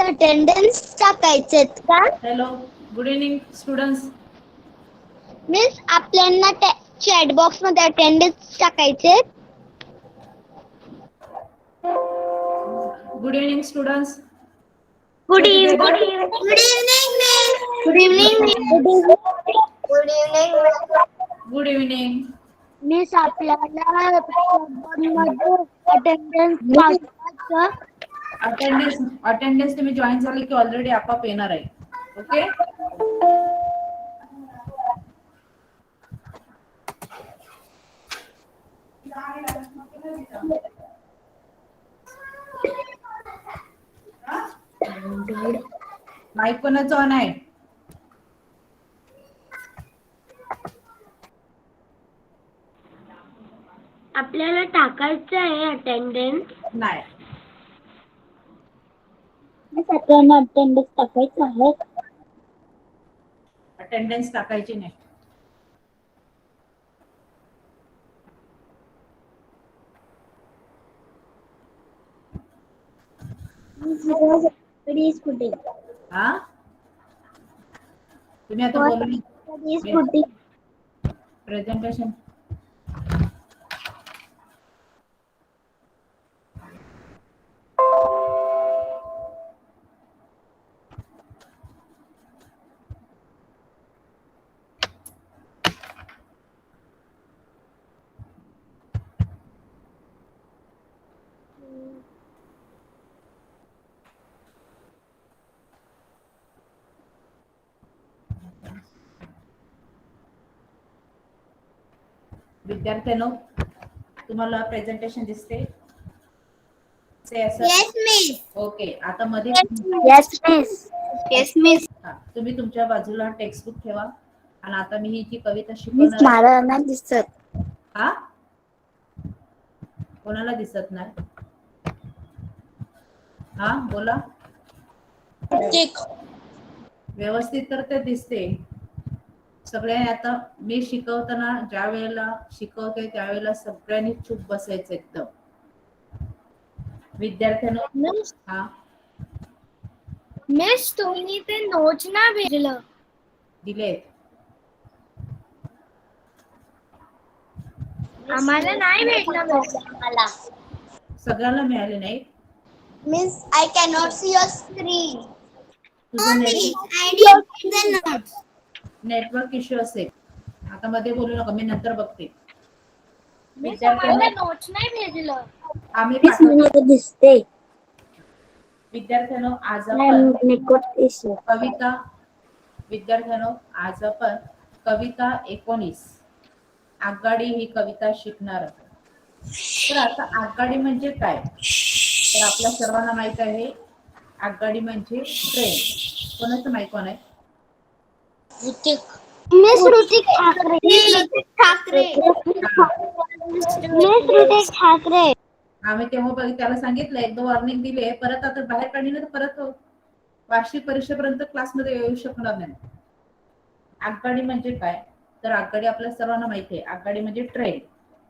Attendance टाकायचे का? Hello, good evening students. Miss आपल्याला चॅट बॉक्स मध्ये अटेंडन्स टाकायचे. Good evening students. Good evening. Good evening. Good evening. Good evening. Good evening. Miss आपल्याला मध्ये attendance टाकायचं. अटेंडन्स तुम्ही जॉईन झाले की ऑलरेडी आपोआप येणार आहे. ओके. माईक कोणाचं ऑन आहे? आपल्याला टाकायचं आहे अटेंडन्स. नाही. आपल्याला अटेंडन्स टाकायचं आहे. अटेंडन्स टाकायची नाही. हा, तुम्ही आता बोलून प्रेझेंटेशन. विद्यार्थ्यांनो, तुम्हाला प्रेझेंटेशन दिसते? Yes miss. ओके. आता मध्ये येस मिस. Yes miss. तुम्ही तुमच्या बाजूला टेक्स्टबुक ठेवा आणि आता मी ही जी कविता शिकवणार आहे. मला नाही दिसत. हा, कोणाला दिसत नाही? हा, बोला. व्यवस्थित तर ते दिसते सगळे. आता मी शिकवताना ज्या वेळेला शिकवते त्यावेळेला सगळ्यांनी चूप बसायचं एकदम. विद्यार्थ्यांना हा, मिस तुम्ही ते नोट्स ना भेजलं. दिलेत. आम्हाला नाही भेटलं. मला सगळ्यांना मिळाले नाही. Miss I cannot see your screen. तुझं नोट्स. नेटवर्क इश्यू असेल. आता मध्ये बोलू नका, मी नंतर बघते. मिस आम्हाला नोट्स नाही भेजलं. आम्ही दिसते. विद्यार्थ्यांनो, आज आपण कविता. विद्यार्थ्यांनो, आज आपण कविता 19 आगगाडी ही कविता शिकणार आहोत. तर आता आगगाडी म्हणजे काय, तर आपल्या सर्वांना माहित आहे आगगाडी म्हणजे ट्रेन. कोणाचं माहित आहे? मिस ऋतिक ठाकरे. मिस ऋतिक ठाकरे. आम्ही तेव्हा त्याला सांगितलं, एकदा वॉर्निंग दिले, परत आता बाहेर काढली तर परत वार्षिक परीक्षेपर्यंत क्लासमध्ये येऊ शकणार नाही. आगगाडी म्हणजे काय, तर आगगाडी आपल्या सर्वांना माहिती आहे. आगगाडी म्हणजे ट्रेन,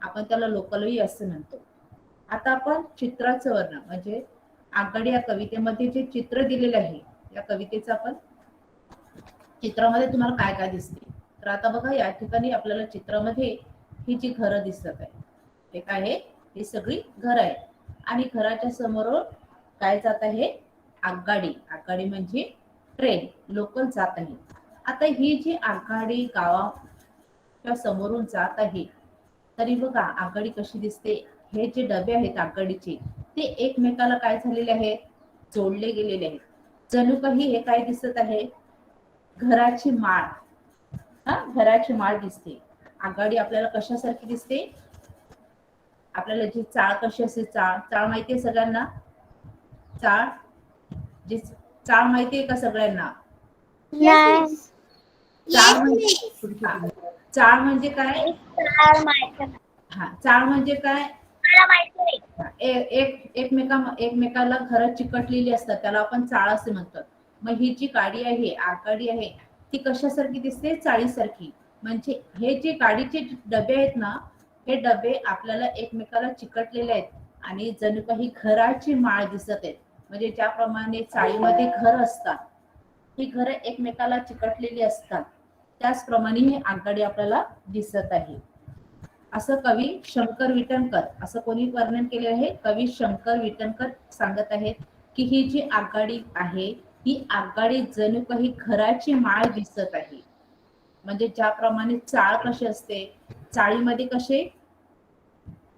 आपण त्याला लोकलही असं म्हणतो. आता आपण चित्राचं वर्णन म्हणजे आगगाडी या कवितेमध्ये जे चित्र दिलेले आहे, या कवितेचं आपण चित्रामध्ये तुम्हाला काय काय दिसते. तर आता बघा, या ठिकाणी आपल्याला चित्रामध्ये ही जी घरं दिसत आहे, ते काय आहे, ही सगळी घर आहे. आणि घराच्या समोर काय जात आहे, आगगाडी. आगगाडी म्हणजे ट्रेन, लोकल जात आहे. आता ही जी आगगाडी गावाच्या समोरून जात आहे, तरी बघा आगगाडी कशी दिसते. हे जे डबे आहेत आगगाडीचे, ते एकमेकाला काय झालेले आहेत, जोडले गेलेले आहेत. जणू काही हे काय दिसत आहे, घराची माळ. हा, घराची माळ दिसते. आगगाडी आपल्याला कशासारखी दिसते, आपल्याला जी चाळ कशी असते, चाळ माहितीये सगळ्यांना? चाळ माहितीये का सगळ्यांना? चाळ म्हणजे काय? हा, चाळ म्हणजे काय, एकमेकाला घर चिकटलेली असतात, त्याला आपण चाळ असे म्हणतात. मग ही जी गाडी आहे, आगगाडी आहे, ती कशासारखी दिसते, चाळीसारखी. म्हणजे हे जे गाडीचे डबे आहेत ना, हे डबे आपल्याला एकमेकाला चिकटलेले आहेत आणि जणू काही घराची माळ दिसत आहेत. म्हणजे ज्याप्रमाणे चाळीमध्ये घर असतात, ही घरं एकमेकाला चिकटलेली असतात, त्याचप्रमाणे ही आगगाडी आपल्याला दिसत आहे. असं कवी शंकर विटणकर, असं कोणी वर्णन केले आहे? कवी शंकर विटणकर सांगत आहेत की ही जी आगगाडी आहे, ही आगगाडी जणू काही घराची माळ दिसत आहे. म्हणजे ज्याप्रमाणे चाळ कशी असते, चाळीमध्ये कसे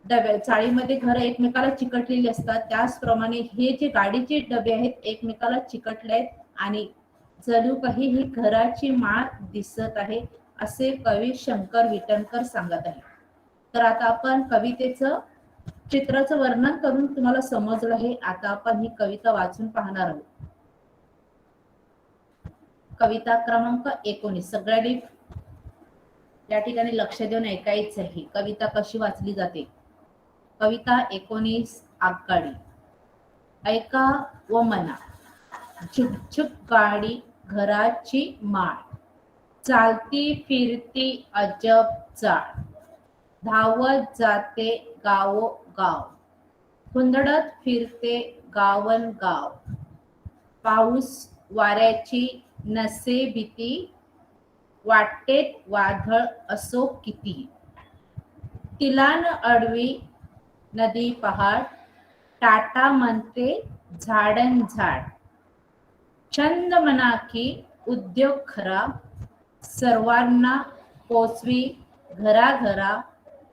चाळीमध्ये घर एकमेकाला चिकटलेली असतात, त्याचप्रमाणे हे जे गाडीचे डबे आहेत एकमेकाला चिकटले आहेत आणि जणू काही ही घराची माळ दिसत आहे, असे कवी शंकर विटणकर सांगत आहे. तर आता आपण कवितेचं चित्राचं वर्णन करून तुम्हाला समजलं आहे. आता आपण ही कविता वाचून पाहणार आहोत. कविता क्रमांक 19. सगळ्यांनी या ठिकाणी लक्ष देऊन ऐकायचं आहे कविता कशी वाचली जाते. कविता 19 आगगाडी. ऐका व मना. झुकझुक गाडी घराची माळ, चालती फिरती अजब चाळ, धावत जाते गावोगाव, हुंदडत फिरते गावन गाव, पाऊस वाऱ्याची नसे भीती, वाटेत वादळ असो किती, तिला न अडवी नदी पहाड, टाटा म्हणते झाडन झाड, छंद मनाकी उद्योग खरा, सर्वांना पोचवी घराघरा.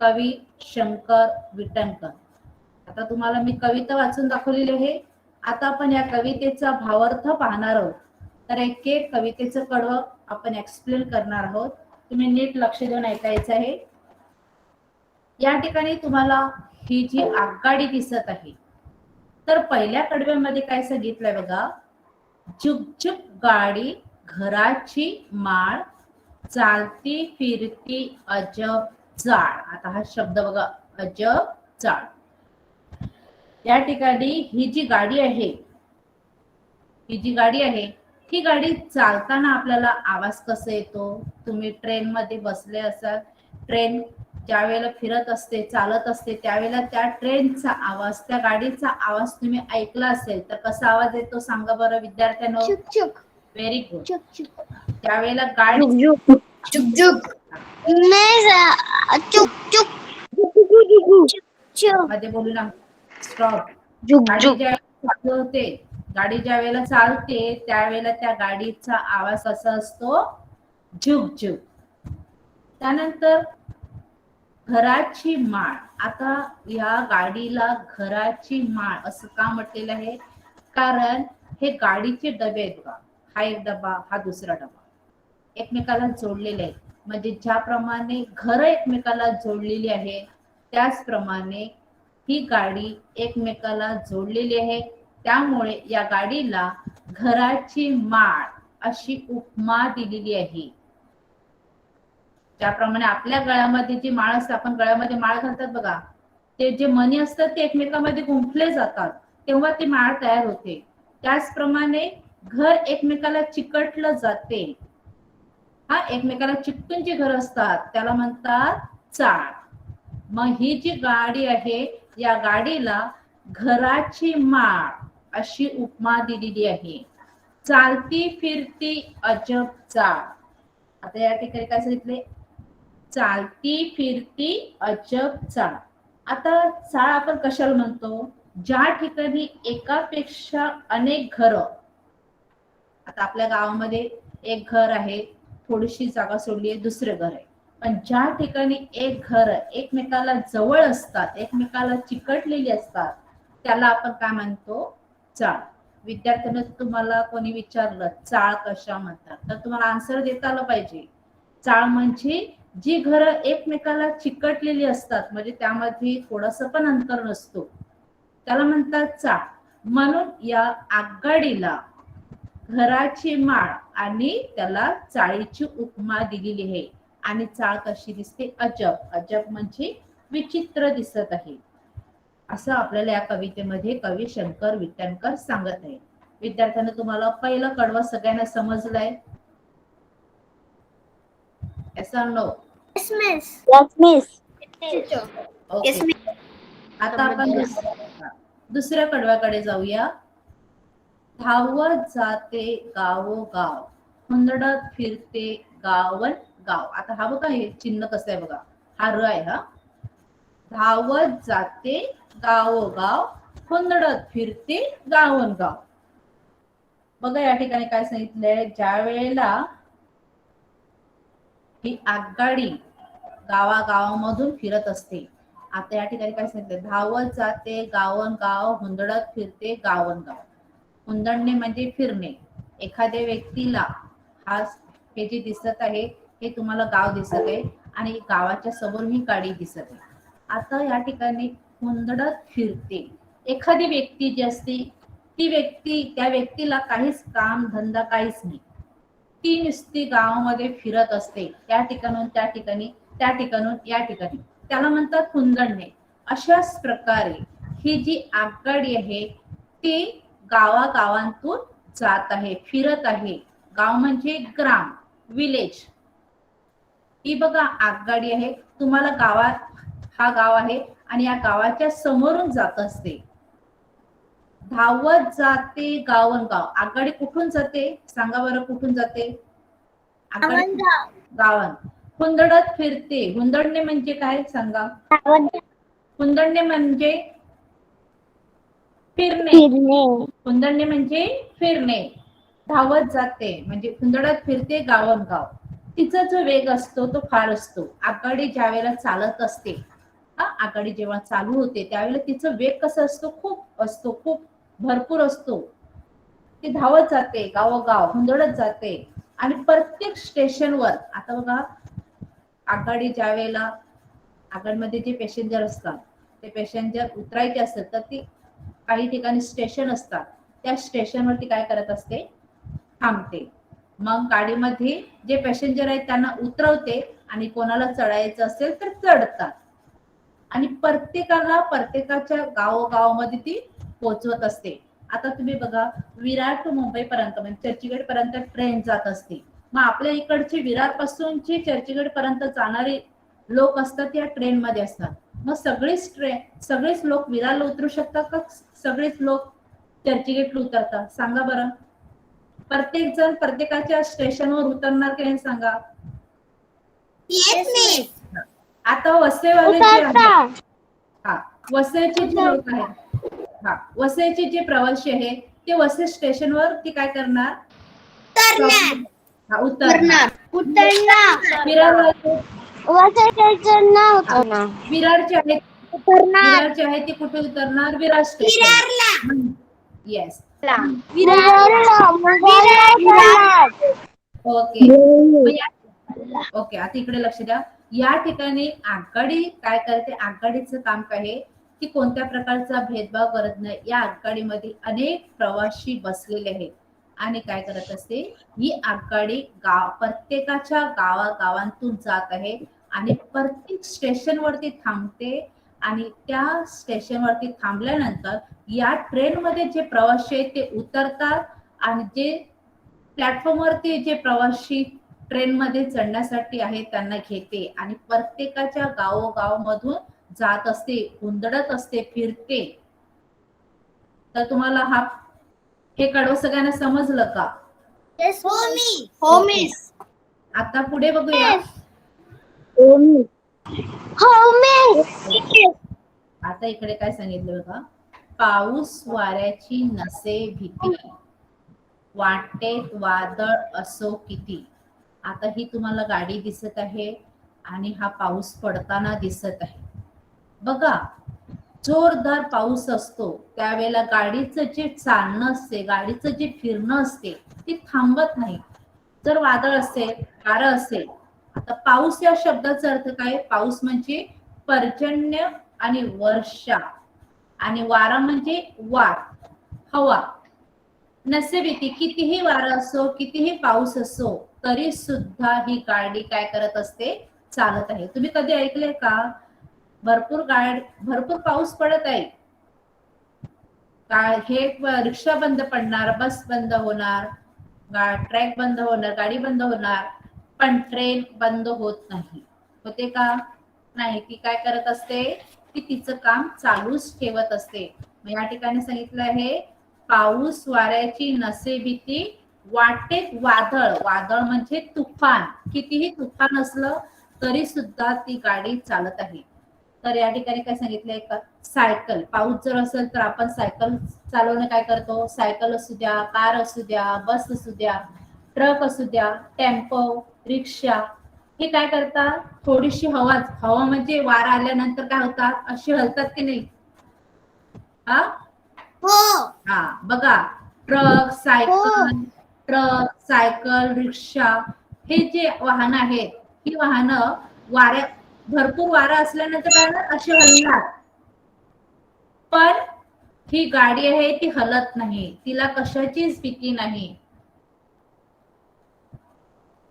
कवी शंकर विटणकर. आता तुम्हाला मी कविता वाचून दाखवलेली आहे. आता आपण या कवितेचा भावार्थ पाहणार आहोत. तर एक एक कवितेचं कडवं आपण एक्सप्लेन करणार आहोत. तुम्ही नीट लक्ष देऊन ऐकायचं आहे. या ठिकाणी तुम्हाला ही जी आगगाडी दिसत आहे, तर पहिल्या कडव्यामध्ये काय सांगितलंय बघा. झुकझुक गाडी घराची माळ, चालती फिरती अजब चाळ. आता हा शब्द बघा, अजब चाळ. या ठिकाणी ही जी गाडी आहे, ही गाडी चालताना आपल्याला आवाज कसा येतो? तुम्ही ट्रेन मध्ये बसले असाल, ट्रेन ज्या वेळेला फिरत असते, चालत असते, त्यावेळेला त्या ट्रेनचा आवाज, त्या गाडीचा आवाज तुम्ही ऐकला असेल तर कसा आवाज येतो सांगा बरं विद्यार्थ्यांनो? चुक व्हेरी गुड. चुक त्यावेळेला गाडी मध्ये बोलू ना, स्टॉप. गाडी ज्या वेळेला चालते त्यावेळेला त्या गाडीचा आवाज कसा असतो? झुक झुक. त्यानंतर घराची माळ. आता या गाडीला घराची माळ असं का म्हटलेलं आहे? कारण हे गाडीचे डबे आहेत बघा. हा एक डबा, हा दुसरा डबा एकमेकाला जोडलेले आहेत. म्हणजे ज्याप्रमाणे घर एकमेकाला जोडलेली आहे, त्याचप्रमाणे ही गाडी एकमेकाला जोडलेली आहे. त्यामुळे या गाडीला घराची माळ अशी उपमा दिलेली आहे. त्याप्रमाणे आपल्या गळ्यामध्ये जी माळ असते, आपण गळ्यामध्ये माळ घालतात बघा, ते जे मणी असतात ते एकमेकांमध्ये गुंफले जातात, तेव्हा ती माळ तयार होते. त्याचप्रमाणे घर एकमेकाला चिकटलं जाते. हा एकमेकाला चिकटून जी घर असतात त्याला म्हणतात चाळ. मग ही जी गाडी आहे, या गाडीला घराची माळ अशी उपमा दिलेली आहे. चालती फिरती अजब चाळ. आता या ठिकाणी काय सांगितले? चालती फिरती अजब चाळ. आता चाळ आपण कशाला म्हणतो? ज्या ठिकाणी एकापेक्षा अनेक घर. आता आपल्या गावामध्ये एक घर आहे, थोडीशी जागा सोडली आहे, दुसरे घर आहे. पण ज्या ठिकाणी एक घर एकमेकाला जवळ असतात, एकमेकाला चिकटलेली असतात, त्याला आपण काय म्हणतो? चाळ. विद्यार्थ्यांना तुम्हाला कोणी विचारलं चाळ कशा म्हणतात, तर तुम्हाला आन्सर देता आलं पाहिजे. चाळ म्हणजे जी घर एकमेकाला चिकटलेली असतात, म्हणजे त्यामध्ये थोडंसं पण अंतर नसतो, त्याला म्हणतात चाळ. म्हणून या आगगाडीला घराची माळ आणि त्याला चाळीची उपमा दिलेली आहे. आणि चाळ कशी दिसते? अजब. अजब म्हणजे विचित्र दिसत आहे, असं आपल्याला या कवितेमध्ये कवी शंकर विटणकर सांगत आहे. विद्यार्थ्यांना तुम्हाला पहिलं कडवं सगळ्यांना समजलंय? yes or no? Yes, miss. Okay. आता आपण दुसऱ्या कडव्याकडे जाऊया. धावत जाते गावोगाव, हुंदडत फिरते गावन गाव. आता हा बघा हे चिन्ह कसं आहे बघा, हा र आहे हा. धावत जाते गावोगाव, हुंदडत फिरते गावन गाव. बघा या ठिकाणी काय सांगितलंय, ज्या वेळेला ही आगगाडी गावागावामधून फिरत असते. आता या ठिकाणी काय सांगितलं, धावत जाते गावन गाव, हुंदडत फिरते गावन गाव. हुंदडणे म्हणजे फिरणे. एखाद्या व्यक्तीला हा हे जे दिसत आहे हे तुम्हाला गाव दिसत आहे आणि गावाच्या समोर ही गाडी दिसत आहे. आता या ठिकाणी हुंदडत फिरते, एखादी व्यक्ती जी असते ती व्यक्ती, त्या व्यक्तीला काहीच काम धंदा काहीच नाही, ती नुसती गावामध्ये फिरत असते, त्या ठिकाणून त्या ठिकाणी, त्या ठिकाणून या ठिकाणी, त्याला म्हणतात हुंदडणे. अशाच प्रकारे ही जी आगगाडी आहे ती गावागावांतून जात आहे, फिरत आहे. गाव म्हणजे ग्राम, विलेज. ही बघा आगगाडी आहे, तुम्हाला गावात, हा गाव आहे आणि या गावाच्या समोरून जात असते. धावत जाते गावन गाव. आगगाडी कुठून जाते सांगा बरं, कुठून जाते आगगाडी? गावन. हुंदडत फिरते, हुंदडणे म्हणजे काय सांगा? हुंदडणे म्हणजे फिरणे. हुंदडणे म्हणजे फिरणे. धावत जाते म्हणजे हुंदडत फिरते गावन गाव. तिचा जो वेग असतो तो फार असतो. आगगाडी ज्या वेळेला चालत असते, आगगाडी जेव्हा चालू होते त्यावेळेला तिचा वेग कसा असतो, खूप असतो, खूप भरपूर असतो. ती धावत जाते गावोगाव, हुंदडत जाते आणि प्रत्येक स्टेशनवर, आता बघा आगगाडी ज्या वेळेला, आगगाडीमध्ये जे पॅसेंजर असतात ते पॅसेंजर उतरायचे असतात तर ती काही ठिकाणी स्टेशन असतात, त्या स्टेशनवरती काय करत असते, थांबते. मग गाडीमध्ये जे पॅसेंजर आहेत त्यांना उतरवते आणि कोणाला चढायचं असेल तर चढतात आणि प्रत्येकाला प्रत्येकाच्या गावोगावामध्ये ती पोहोचवत असते. आता तुम्ही बघा विरार टू मुंबई पर्यंत म्हणजे चर्चगेट पर्यंत ट्रेन जात असते. मग आपल्या इकडचे विरार पासूनचे चर्चगेट पर्यंत जाणारे लोक असतात या ट्रेन मध्ये असतात. मग सगळेच लोक विरारला उतरू शकतात का सगळेच लोक चर्चगेटला उतरतात सांगा बरं? प्रत्येक जण प्रत्येकाच्या स्टेशनवर उतरणार की नाही सांगा? आता वसईवाले जे आहेत, हा वसईचे जे लोक आहेत, हा वसईचे जे प्रवासी आहेत ते वसई स्टेशनवर ते काय करणार, उतरणार. विरारचे आहेत, विरारचे आहेत ते कुठे उतरणार, Virar station. Yes, okay. Okay, आता इकडे लक्ष द्या. या ठिकाणी आगगाडी काय करते, आगगाडीचं काम काय आहे की कोणत्या प्रकारचा भेदभाव करत नाही. या आगगाडीमध्ये अनेक प्रवासी बसलेले आहेत आणि काय करत असते, ही आगगाडी प्रत्येकाच्या गावागावांतून जात आहे आणि प्रत्येक स्टेशनवरती थांबते आणि त्या स्टेशनवरती थांबल्यानंतर या ट्रेनमध्ये जे प्रवासी आहेत ते उतरतात आणि जे प्लॅटफॉर्मवरती जे प्रवासी ट्रेन मध्ये चढण्यासाठी आहे त्यांना घेते आणि प्रत्येकाच्या गावोगावमधून जात असते, हुंदडत असते, फिरते. तर तुम्हाला हे कडवं सगळ्यांना समजलं का? आता पुढे बघूया. आता इकडे काय सांगितलं बघा, पाऊस वाऱ्याची नसे भीती, वाटेत वादळ असो किती. आता ही तुम्हाला गाडी दिसत आहे आणि हा पाऊस पडताना दिसत आहे. बघा जोरदार पाऊस असतो त्यावेळेला गाडीचं जे चालणं असते, गाडीचं जे फिरणं असते ते थांबत नाही. जर वादळ असेल, वारं असेल, आता पाऊस या शब्दाचा अर्थ काय, पाऊस म्हणजे पर्जन्य आणि वर्षा आणि वारा म्हणजे वार, हवा. नसेभीती, कितीही वारा असो, कितीही पाऊस असो तरी सुद्धा ही गाडी काय करत असते, चालत आहे. तुम्ही कधी ऐकले का भरपूर पाऊस पडत आहे, हे रिक्षा बंद पडणार, बस बंद होणार, ट्रॅक बंद होणार, गाडी बंद होणार, पण ट्रेन बंद होत नाही. होते का? नाही. ती काय करत असते, ती तिचं काम चालूच ठेवत असते. मग या ठिकाणी सांगितलं आहे पाऊस वाऱ्याची नसे भीती, वाटेत वादळ, वादळ म्हणजे तुफान, कितीही तुफान असलं तरी सुद्धा ती गाडी चालत आहे. तर या ठिकाणी काय सांगितलंय का, सायकल, पाऊस जर असेल तर आपण सायकल चालवणं काय करतो, सायकल असू द्या, कार असू द्या, बस असू द्या, ट्रक असू द्या, टेम्पो, रिक्षा, हे काय करतात, थोडीशी हवा, हवा म्हणजे वारा आल्यानंतर काय होतात, अशी हलतात की नाही. हा हा बघा, ट्रक सायकल रिक्षा, हे जे वाहन आहेत, ही वाहनं वाऱ्या, भरपूर वारा असल्यानंतर काय होणार, अशी हलणार. पण ही गाडी आहे ती हलत नाही, तिला कशाचीच भीती नाही.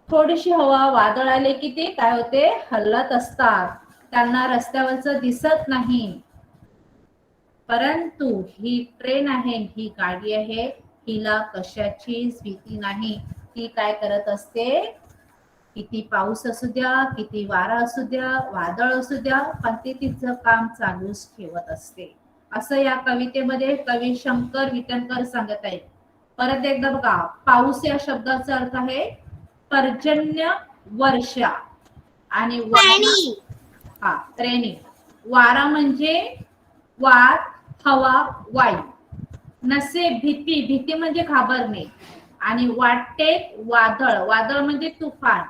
थोडीशी हवा, वादळ आले की ते काय होते, हलत असतात, त्यांना रस्त्यावरच दिसत नाही. परंतु ही ट्रेन आहे, ही गाडी आहे, हिला कशाचीच भीती नाही. ती काय करत असते, किती पाऊस असू द्या, किती वारा असू द्या, वादळ असू द्या, पण ते तिचं काम चालूच ठेवत असते. असं या कवितेमध्ये कवी शंकर विटणकर सांगत आहेत. परत एकदा बघा, पाऊस या शब्दाचा अर्थ आहे पर्जन्य वर्षा, आणि हा ट्रेनिंग, वारा म्हणजे वार, हवा, वायू, नसे भीती, भीती म्हणजे घाबरणे, आणि वाटे वादळ, वादळ म्हणजे तुफान.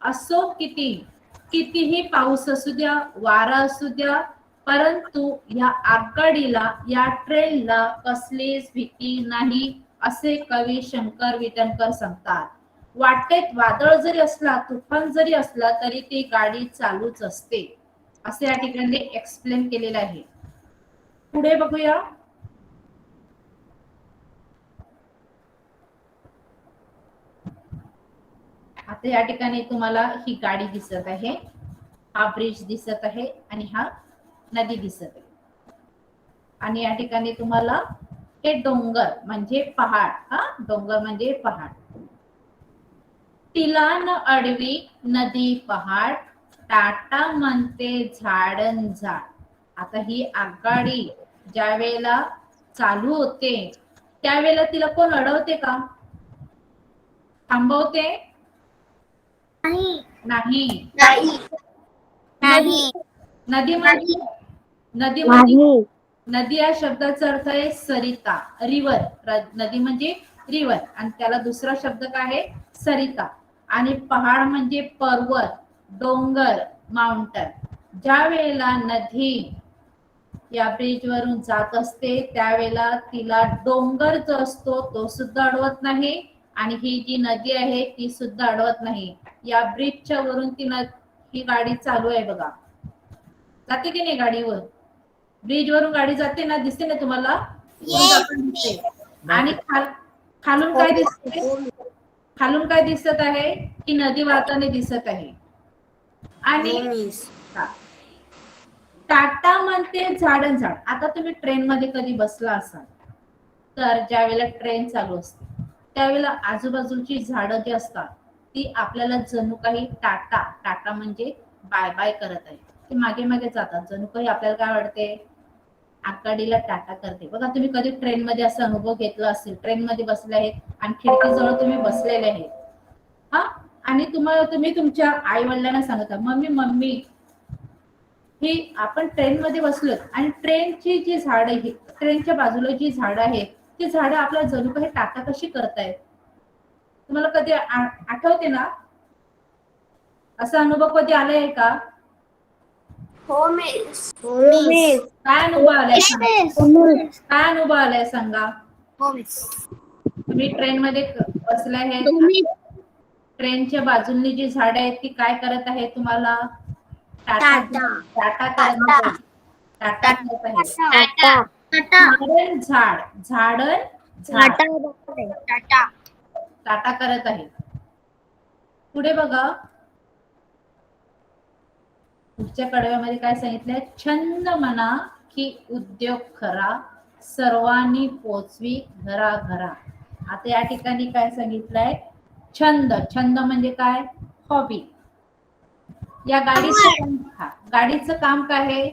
असो कितीही पाऊस असू द्या, वारा असू द्या, परंतु या आगगाडीला, या ट्रेनला कसलीच भीती नाही, असे कवी शंकर विटणकर सांगतात. वाटेत वादळ जरी असला, तुफान जरी असला, तरी ती गाडी चालूच असते, असे या ठिकाणी एक्सप्लेन केलेलं आहे. पुढे बघूया. आता या ठिकाणी तुम्हाला ही गाडी दिसत आहे, हा ब्रिज दिसत आहे, आणि हा नदी दिसत आहे, आणि या ठिकाणी तुम्हाला हे डोंगर म्हणजे पहाड, हा डोंगर म्हणजे पहाड. तिला न अडवी नदी पहाड, टाटा म्हणते झाडन झाड. आता ही आगगाडी ज्या वेळेला चालू होते, त्यावेळेला तिला कोण अडवते का, थांबवते, नाही. नदी नदी या शब्दाचा अर्थ आहे सरिता, रिव्हर, नदी म्हणजे रिव्हर, आणि त्याला दुसरा शब्द काय आहे, सरिता. आणि पहाड म्हणजे पर्वत, डोंगर, माउंटन. ज्या वेळेला नदी या ब्रिज वरून जात असते, त्यावेळेला तिला डोंगर जो असतो तो सुद्धा अडवत नाही, आणि ही जी नदी आहे ती सुद्धा अडवत नाही. या ब्रिजच्या वरून ही गाडी चालू आहे बघा, जाते की नाही गाडीवर, ब्रिज वरून गाडी जाते ना, दिसते ना तुम्हाला, आणि खालून काय दिसते, खालून काय दिसत आहे, की नदी वाहताना दिसत आहे. आणि टाटा म्हणते झाडन झाड. आता तुम्ही ट्रेन मध्ये कधी बसला असाल, तर ज्या वेळेला ट्रेन चालू असते, त्यावेळेला आजूबाजूची झाडं जी असतात, ती आपल्याला जणू काही टाटा, टाटा म्हणजे बाय बाय करत आहे, ते मागे मागे जातात, जणू काही आपल्याला काय वाटते, आगगाडीला टाटा करते. बघा, तुम्ही कधी ट्रेन मध्ये असा अनुभव घेतला असेल, ट्रेन मध्ये बसले आहेत आणि खिडकीजवळ तुम्ही बसलेले आहेत, हा, आणि तुम्ही तुमच्या आई वडिलांना सांगता, मम्मी मम्मी, ही आपण ट्रेन मध्ये बसलो, आणि ट्रेनची जी झाडं आहेत, ट्रेनच्या बाजूला जी झाडं आहेत, ती झाडं आपल्याला जणू काही टाटा कशी करतायत, तुम्हाला कधी आठवते ना, असा अनुभव कधी आलाय का? हो मिस. काय अनुभव आलाय, काय अनुभव आलाय सांगा. हो मिस. तुम्ही ट्रेन मध्ये बसले आहेत, ट्रेनच्या बाजूनी जी झाडं आहेत ती काय करत आहे, तुम्हाला टाटा करत आहे, टाटा करत आहे. झाडन झाड, झाडन झाड, टाटा करत आहे. पुढे बघा, पुढच्या कडव्यामध्ये काय सांगितलंय, छंद म्हणा की उद्योग खरा, सर्वांनी पोचवी घरा घरा. आता या ठिकाणी काय सांगितलंय, छंद, छंद म्हणजे काय, हॉबी. या गाडीचं काम काय आहे,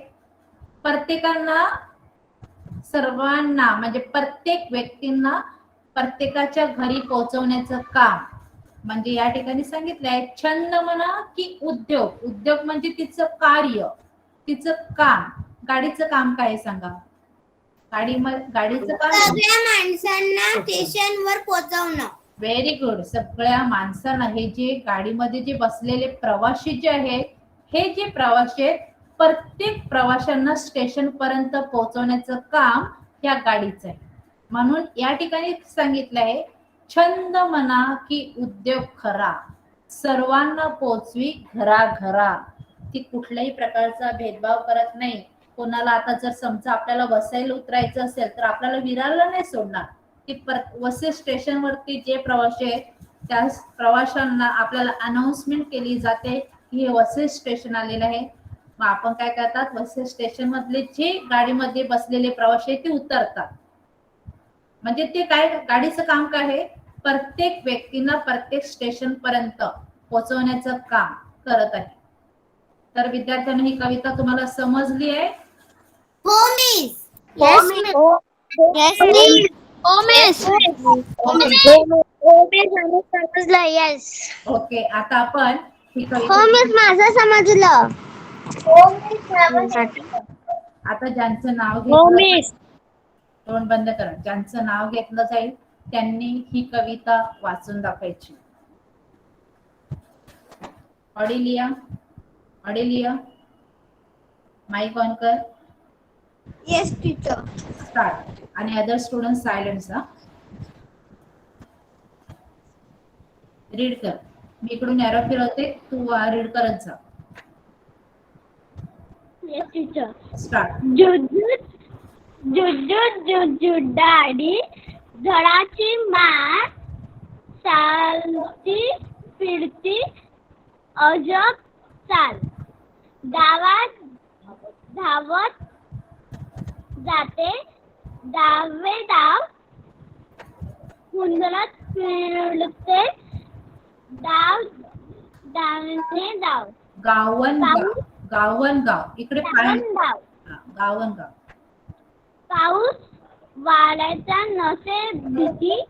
प्रत्येकांना सर्वांना म्हणजे प्रत्येक व्यक्तींना प्रत्येकाच्या घरी पोहोचवण्याचं काम. म्हणजे या ठिकाणी सांगितलंय छंद म्हणा की उद्योग. उद्योग म्हणजे तिचं कार्य, तिचं काम. गाडीचं काम काय सांगा? गाडीचं काम सगळ्या माणसांना स्टेशनवर पोहोचवणं. Very good. सगळ्या माणसांना, हे जे गाडीमध्ये जे बसलेले प्रवासी जे आहेत, हे जे प्रवासी आहेत प्रत्येक प्रवाशांना स्टेशन पर्यंत पोहोचवण्याचं काम या गाडीचं आहे. म्हणून या ठिकाणी सांगितलंय छंद म्हणा की उद्योग खरा, सर्वांना पोहोचवी घराघरा. ती कुठल्याही प्रकारचा भेदभाव करत नाही. कोणाला आता जर समजा आपल्याला वसईला उतरायचं असेल तर आपल्याला विरारला नाही सोडणार. ती वसई स्टेशन वरती जे प्रवासी आहेत त्या प्रवाशांना आपल्याला अनाउन्समेंट केली जाते की हे वसई स्टेशन आलेलं आहे. मग आपण काय करतात, वसई स्टेशन मधले जे गाडीमध्ये बसलेले प्रवासी आहेत ते उतरतात. म्हणजे ते काय, गाडीचं काम काय आहे, प्रत्येक व्यक्तींना प्रत्येक स्टेशन पर्यंत पोहोचवण्याचं काम करत आहे. तर विद्यार्थ्यांना ही कविता तुम्हाला समजली आहे? हो miss. Yes, miss. Yes, miss. हो मिस. समजलं. येस. ओके, आता आपण ही हो कविता मिस, माझं समजलं. आता ज्यांचं नाव हो घेतलं, मिस. तोंड बंद करा. ज्यांचं नाव घेतलं जाईल त्यांनी ही कविता वाचून दाखवायची. ऑडिलिया, ऑडिलिया माईक ऑन कर. Yes, teacher. स्टार्ट. आणि अदर स्टुडंट सायलेंट. रीड कर. मी इकडून एरो फिरवते, तू रीड करत जा. Yes, teacher. स्टार्ट. जुजू डाडी झाडाची माळ चालती फिरती अजब चाल. गावात धावत जाते डावे डाव. हुंदरत फिरते डाव डावने डाव. गावनगाव, गावनगाव इकडे पाय. डाव. गावनगाव. पाऊस वाढायचा नसे भीती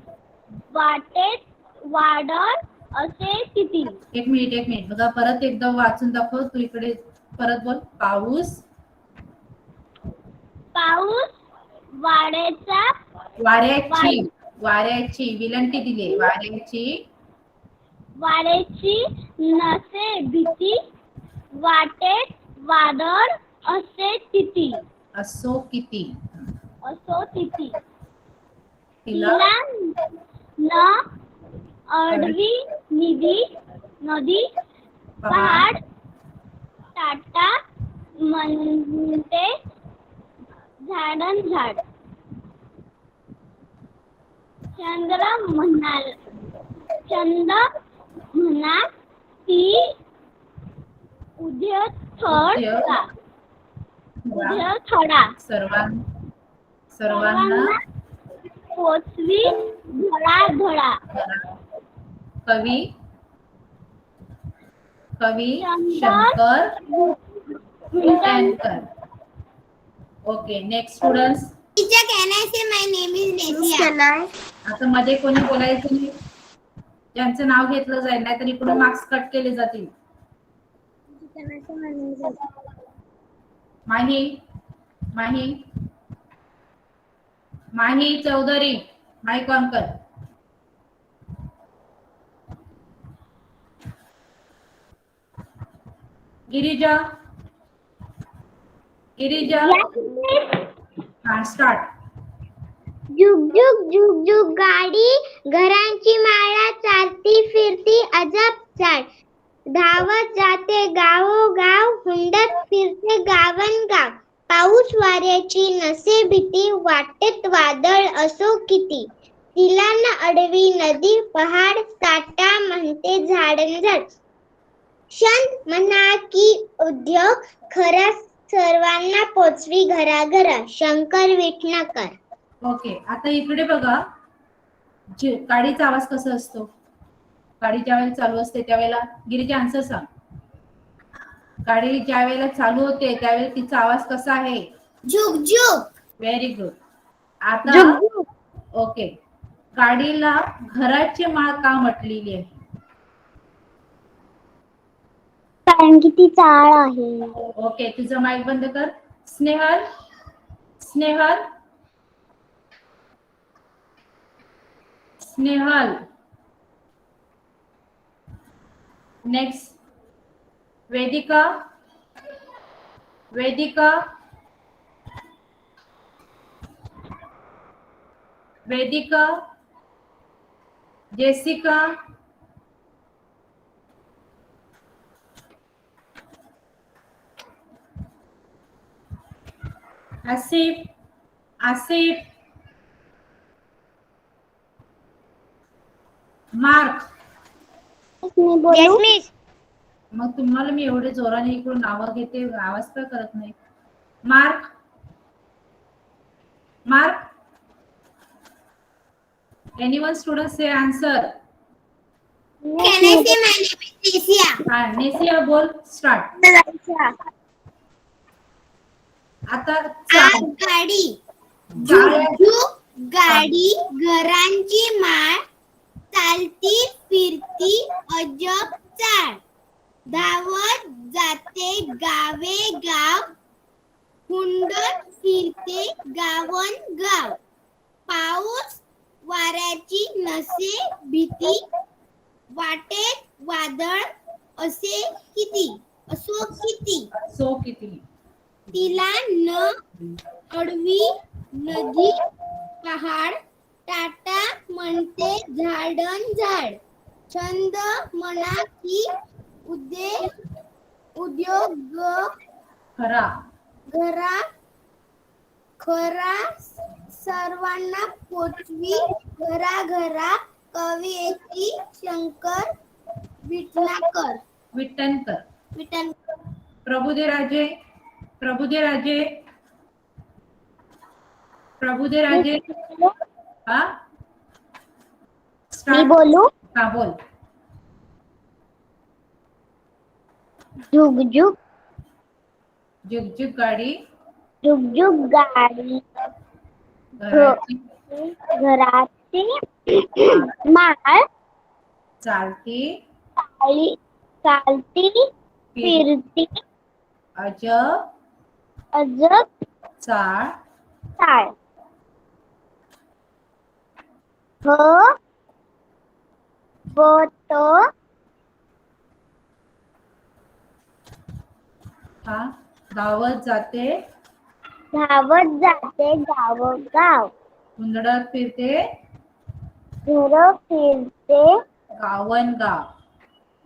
वाटेत वाढल असे किती. एक मिनिट बघा, परत एकदा वाचून दाखव. तू इकडे परत बोल. पाऊस वाढायचा वाऱ्याची विलंटी दिली. वाढायची नसे भीती वाटेत वादळ असे किती. असो किती. तिला न अडवी नदी पहाड टाटा म्हणते झाडन झाड. चंद्र म्हणा ती उद्या थोडा सर्वांना पोचवी धडा. कवी Shankar Shankar. Okay, next students. Teacher, can I say my name is Nesia? आता मध्ये कोणी बोलायचं नाही, ज्यांचं नाव घेतलं जाईल, नाहीतर इकडून मार्क्स कट केले जातील. माही चौधरी माईक ऑन कर. गिरिजा हा, स्टार्ट. जुग गाडी घरांची माळा चालती फिरती अजब चाल. धावत जाते गावोगाव हुंडत फिरते गावनगाव. पाऊस वाऱ्याची नसे भीती वाटेत वादळ असो किती. तिला न अडवी नदी पहाड टाटा म्हणते झाडन झाड. छंद म्हणा की उद्योग खरा सर्वांना पोचवी घराघरा. शंकर विटणकर. ओके, आता इकडे बघा, गाडीचा आवाज कसा असतो. गाडी ज्या वेळेला चालू असते त्यावेळेला, गिरीचा आन्सर सांग. गाडी ज्या वेळेला चालू होते त्यावेळेला तिचा आवाज कसा आहे. झुक झुक. Very good. आता ओके, गाडीला घराची माळ का म्हटलेली आहे? कारण की ती चाळ आहे. ओके, तुझं माईक बंद कर. Snehal, Snehal, Snehal. Next, Vedika, Vedika, Vedika, Jessica, Asif, Asif, mark. मग तुम्हाला मी एवढे जोराने इकडून नावं घेते, आवाज का करत नाही? Mark, mark. Anyone student say answer? Can I say my name is Nesia? हा, नेसिया बोल. स्टार्ट. आता आगगाडी, झुकझुक गाडी, घरांची माळ, चालती फिरती अजब चाळ, धावत जाते गावे गाव, हुंडत फिरते गावन गाव, पाऊस वाऱ्याची नसे भीती, वाटेत वादळ असे किती, असो किती, सो किती, तिला न अडवी नदी पहाड, टाटा म्हणते झाडन झाड, छंद म्हणा की उद्योग खरा, घरा खरा सर्वांना पोचवी, घरा घरा कवयित्री शंकर विटनाकर, विठ्ठणकर. विटनकर. प्रभुदेराजे, प्रभुदेराजे, प्रभुदेराजे. हा, मी स्टार्ट. बोलू? हा, बोल. झुकझुक, झुकझुक गाडी, झुकझुक गाडी, घराची घराची माळ, चालती चालती फिरती अजब अजब चाळ, चाळ, तो हा, धावत जाते धावत जाते गावोगाव, हुंदडत फिरते घर फिरते गावनगाव,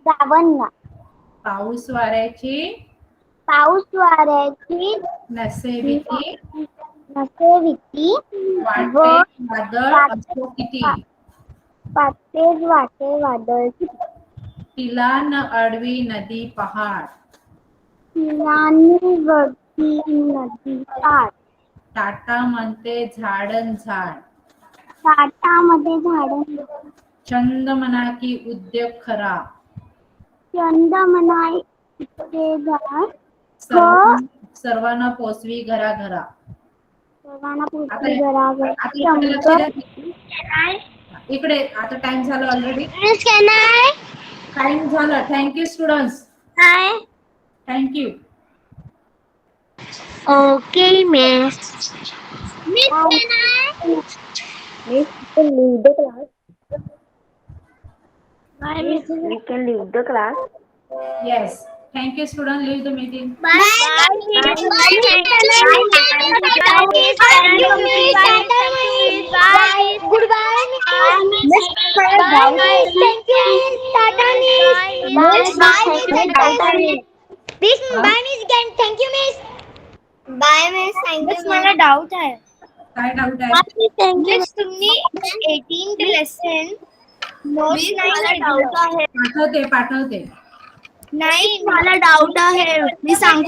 गावनगाव, पाऊस वाऱ्याची पाऊस वाऱ्याची नसे भीती, नसे भीती, वाटे वादळ असो किती, वाटे वादळ, तिला न अडवी नदी पहाड, नानी वरती नदी आड, टाटा म्हणते झाडन झाड, टाटामध्ये झाड, छंद म्हणा की उद्योग खरा, चंद म्हणाय ते झाड, सर्वांना पोचवी घरा घरा. सर्वांना आता पुढची घराघर, इकडे लक्ष द्या. इकडे आता टाइम झाला ऑलरेडी. टाइम झाला. Thank you students. Thank you. Okay miss. Miss, you can leave the class. Bye, Miss. You can leave the class. Yes. Thank you, student. Leave the meeting. Bye. Bye. Goodbye, Miss. Bye. Thank you, Miss. Tata, Miss. Bye, Miss. Miss, bye, Miss. Again, thank you, Miss. Bye, Miss. Thank you. मला doubt आहे. काय doubt आहे? Miss तुम्ही 18th lesson notes नाही doubt आहे. पाठवते. नाही मला डाउट आहे. मी सांगू